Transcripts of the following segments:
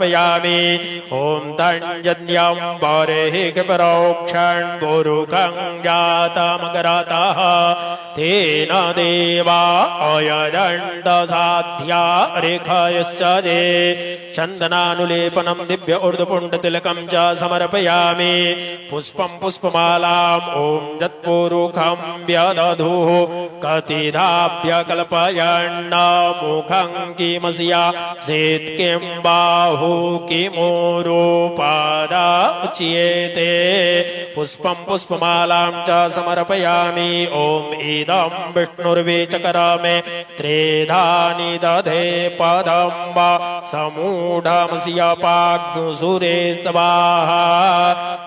पयामि ओम तंजन्यं बरेहि परोक्षं गुरुकं जातमगरतः तेन देवा अयजन्त साध्या रेखयश्च दे चन्दनानुलेपनं दिव्य ऊर्ध्वपुण्डतिलकं च समर्पयामि पुष्पं पुष्पमालाम् ओम यत्पुरुखं व्यदधुः कतिधाभ्यकल्पयन् मुखं किमस्या सेत् किं बाहु किमूरूपादा उच्येते पुष्पं पुष्पमालां च समर्पयामि ओम इदं विष्णुर्वेचकरमे त्रेधानि दधे पदं वा समूढमस्य पाग्नुसुरे स्वाहा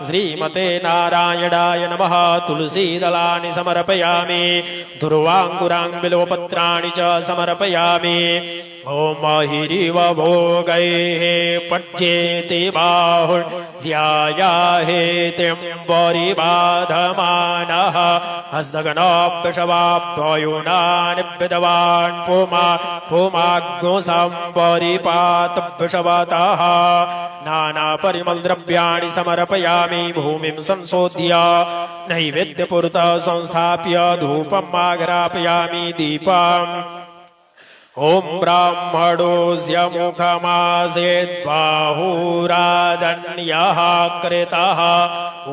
श्रीमते नारायणाय नमः तुलसीदलानि समर्पयामि दुर्वाङ्कुरां बिल्वपत्राणि च समर्पयामि ओम महिरिव भोगैः पच्येति बाहुज्यायाहेतिं परिबाधमानः हस्तगणाभ्यशवाभ्ययुनानि विद्वान् पुमाग्नुसं परिपातभ्यशवतः नानापरिमलद्रव्याणि समर्पयामि भूमिं संशोध्य नैवेद्यपुरतः संस्थाप्य धूपम् आघ्रापयामि दीपम् ओम ब्राह्मणोऽस्य मुखमासेद्बाहुराजन्यः कृतः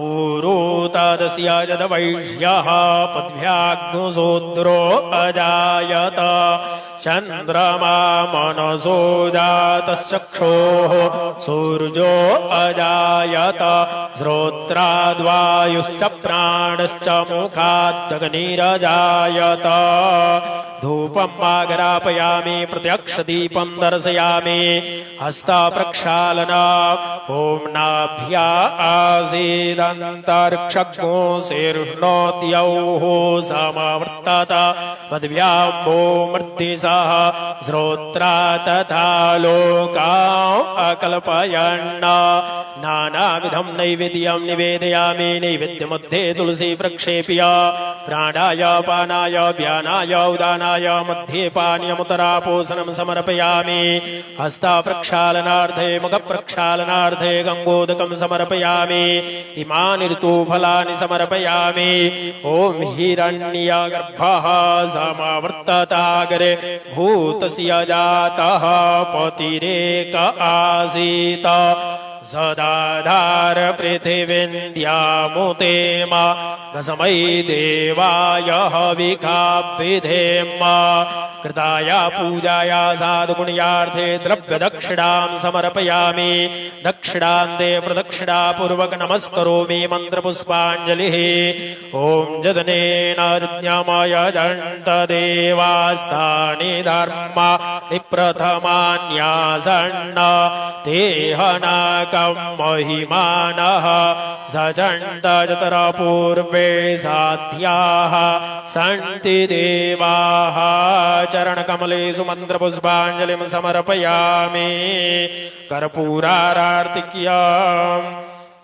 ऊरू तदस्य यद्वैश्यः पद्भ्याग्नुशूद्रो अजायत चन्द्रमा मनसो जातश्चक्षुः सूर्यो अजायत श्रोत्राद्वायुश्च प्राणश्च मुखादग्निरजायत धूपम् आघ्रापयामि प्रत्यक्षदीपं दर्शयामि हस्तप्रक्षालना ओम नाभ्या आसीदन्तरिक्षज्ञो शीर्ष्णोद्यौः समवर्तत पद्भ्यां वो मृत्तिसः श्रोत्रा तथा लोकाम् अकल्पयन् नानाविधं नैवेद्यं निवेदयामि नैवेद्यमध्ये तुलसी प्रक्षेप्य प्राणाय पानाय व्यानाय उदानाय मध्ये पानीयमुतरापोषणं समर्पयामि हस्तप्रक्षालनार्थे मुखप्रक्षालनार्थे गङ्गोदकं समर्पयामि इमानि ऋतुफलानि समर्पयामि ओम हिरण्यगर्भः समावर्तताग्रे भूतस्य जातः पतिरेक आसीत् सदाधार पृथिवीन्द्यामुतेम कसमै देवाय हविकाभिधेम कृताय पूजाय साधुपुण्यार्थे द्रव्यदक्षिणां समर्पयामि दक्षिणान्ते प्रदक्षिणापूर्वक नमस्करोमि मन्त्रपुष्पाञ्जलिः ओम जदनेन यज्ञमयजन्त देवास्तानि धर्माणि प्रथमान्यासन्न तेहनाक महिमानः सचण्ड जतरपूर्वे साध्याः सन्ति देवाः चरणकमलेषु मन्त्रपुष्पाञ्जलिं समर्पयामि कर्पूरारार्तिक्यम्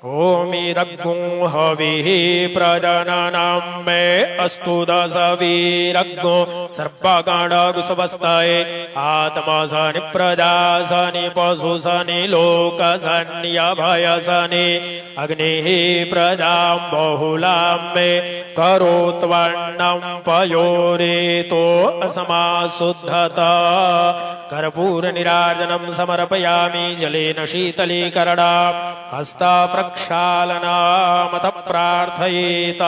ओमिरग्गुं हविः प्रजननं मे अस्तु दशवीरग्गो सर्वगणगुसवस्तये आत्मसनि प्रजासनि पशुसनि लोकसन्यभयसनि अग्निः प्रजां बहुलां मे करोत्वर्णं पयोरेतो असमाशुद्धत कर्पूरनिराजनं समर्पयामि जलेन शीतलीकरणा हस्तप्रक्षालनामत प्रार्थयेत।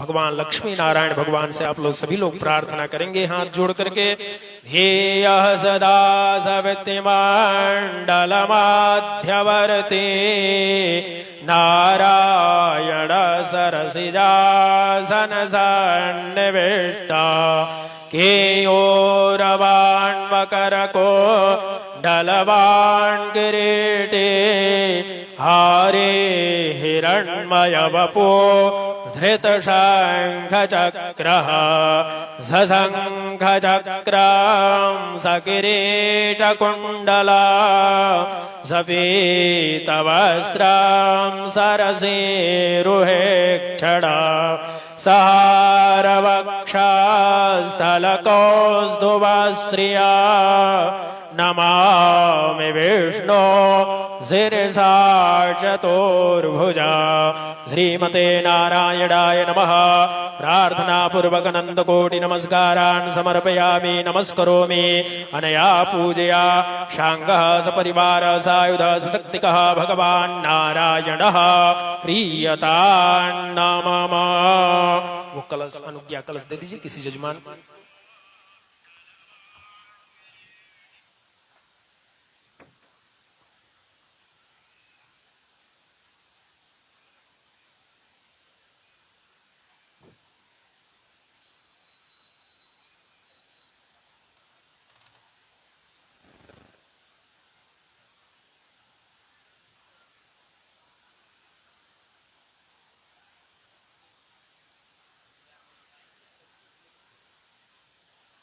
भगवान लक्ष्मी नारायण भगवान से आप लोग सभी लोग प्रार्थना करेंगे हाथ जोड़ करके ध्येयः सदा सवितुर्मण्डलमध्यवर्ती नारायण सरसिजासन सन्निविष्टा केयोरवान्मकरको डलवान् किरीटे हारे हिरण्मयवपो धृतशङ्खचक्रः सशङ्खचक्रं सकिरीटकुण्डला सपीतवस्त्रं सरसीरुहेक्षणा सहारवक्षस्थलकौस्तुभश्रिया नमामि विष्णो शिरसा चतुर्भुजा श्रीमते नारायणाय नमः प्रार्थना पूर्वक नंदकोटि नमस्कारान् समर्पयामि नमस्करोमि अनया पूजया शांगः सपरिवार सायुध सशक्तिकः भगवान् नारायणः प्रीयतान्नमः। वो कलश अनुज्ञा कलश दे दीजिए किसी जजमान।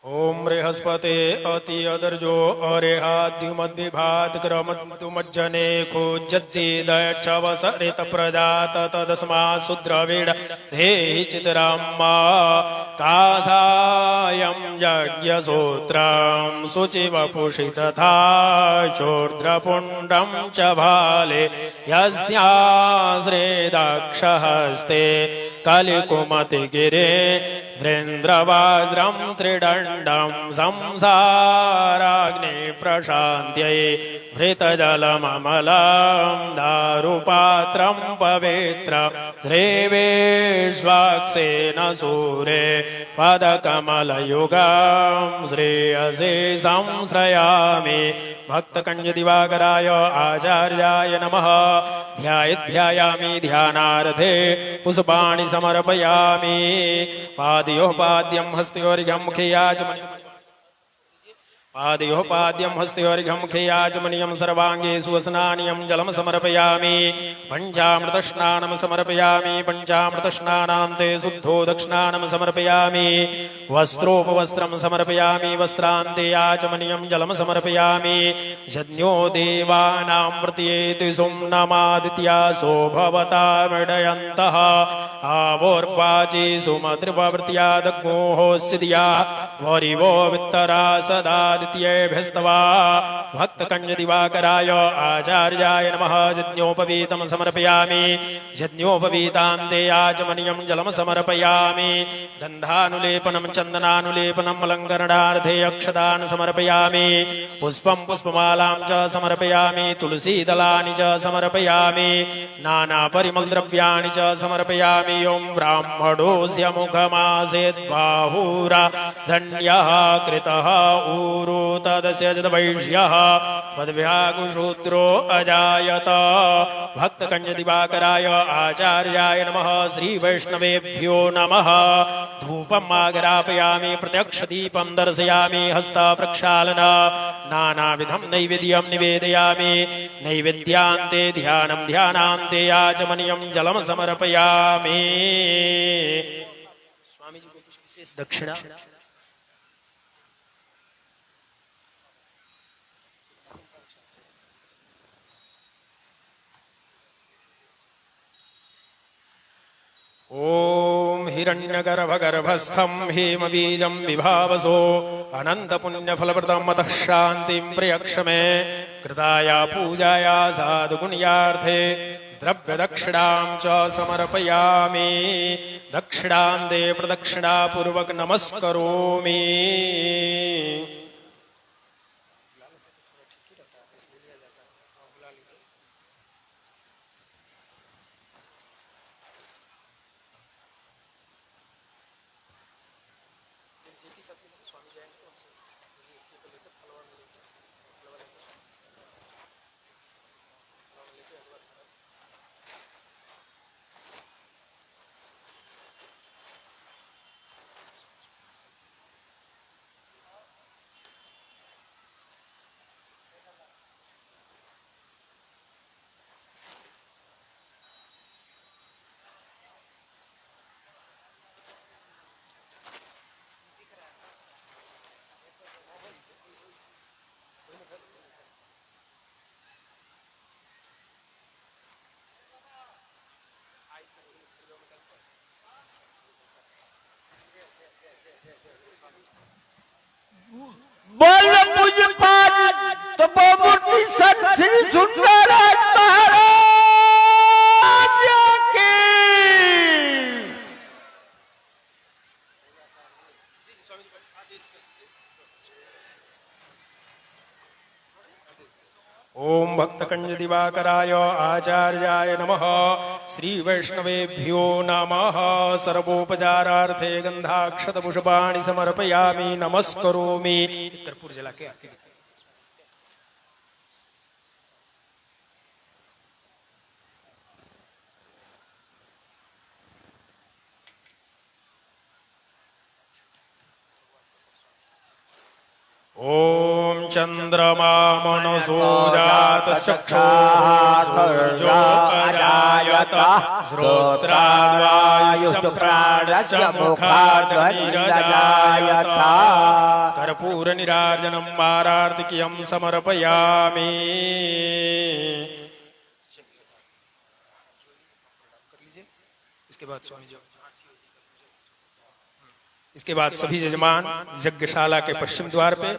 ओम बृहस्पते अति अदर्जो अरेहाद्युमद्विभात क्रमद्युमज्जने खोज्जद्दिदयच्छवसरित प्रजात तदस्मा शूद्रवीड धेहि चितराम्मा कासायं यज्ञसूत्रं शुचिवपुषि तथा चोर्ध्रपुण्डं च भाले यस्याश्रेदक्षहस्ते कलिकुमतिगिरे धृन्द्रवज्रं त्रिदण्डं संसाराग्नि प्रशान्त्यै भृतजलममलं दारुपात्रं पवित्र श्रीविश्वाक्सेन सूरे पदकमलयुगं श्रेयसे संश्रयामि भक्तकञ्जदिवाकराय आचार्याय नमः। ध्यायामि ध्यानार्थे पुष्पाणि समर्पयामि पादयोः पाद्यं हस्तयोर्घ्यं मुखे याचमनि पादयोः पाद्यं हस्तयोर्घ्यं मुखे याचमनीयं सर्वाङ्गे सुवसनानियं जलं समर्पयामि पञ्चामृतस्नानं समर्पयामि पञ्चामृतस्नानान्ते शुद्धो दक्षिणानं समर्पयामि वस्त्रोपवस्त्रं समर्पयामि वस्त्रान्ते याचमनीयं जलं समर्पयामि यज्ञो देवानां प्रत्येति सुम्नमादित्यासो भवता मृडयन्तः आवोर्वाचि सुमतृवृत्यादग्मोहोश्चिदिया वरिवो वित्तरा सदादित्येभ्यस्तवा भक्तकञ्जदिवाकराय आचार्याय नमः। यज्ञोपवीतं समर्पयामि यज्ञोपवीतान्ते याचमनीयं जलं समर्पयामि गन्धानुलेपनं चन्दनानुलेपनम् अलङ्करणार्थे अक्षतान् समर्पयामि पुष्पं पुष्पमालां च समर्पयामि तुलसीदलानि च समर्पयामि नानापरिमलद्रव्याणि च समर्पयामि। ओं ब्राह्मणोऽस्य मुखमासेद्बाहुरा धन्यः कृतः ऊरो तदस्य जदवैश्यः पदव्यागुशूद्रो अजायत। भक्तकञ्जदिवाकराय आचार्याय नमः। श्रीवैष्णवेभ्यो नमः। धूपम् आग्रापयामि प्रत्यक्षदीपं दर्शयामि हस्तप्रक्षालन नानाविधं नैवेद्यं निवेदयामि नैवेद्यान्ते ध्यानं ध्यानान्ते याचमनीयं जलं समर्पयामि। स्वामी जी को कुछ विशेष दक्षिणा। ओम हिरण्यगर्भगर्भस्थं हेमबीजं विभावसो अनन्तपुण्यफलप्रदं मतः शान्तिं प्रयक्षमे कृताया पूजाया साधुपुण्यार्थे द्रव्यदक्षिणां च समर्पयामि दक्षिणान्ते प्रदक्षिणापूर्वक नमस्करोमि। बोल पूज्यपाद तपोमूर्ति संत श्री सुंदरराज महाराज की। ओम भक्तकंज दिवाकराय आचार्याय नमः। श्री वैष्णवेभ्यो नमः। सर्वोपचारार्थे गंधाक्षत पुष्पाणि समर्पयामि नमस्करोमि। कर्पूर जला के आरती। ओम चंद्रमा मनसो जात चक्षुर्जो अजायत श्रोत्रावायुश्च प्राणश्च मुखादनिरजायत। कर्पूर निराजनं मारार्तिकीयं समर्पयामि। इसके बाद स्वामी जी, इसके बाद सभी यजमान यज्ञशाला के पश्चिम द्वार पे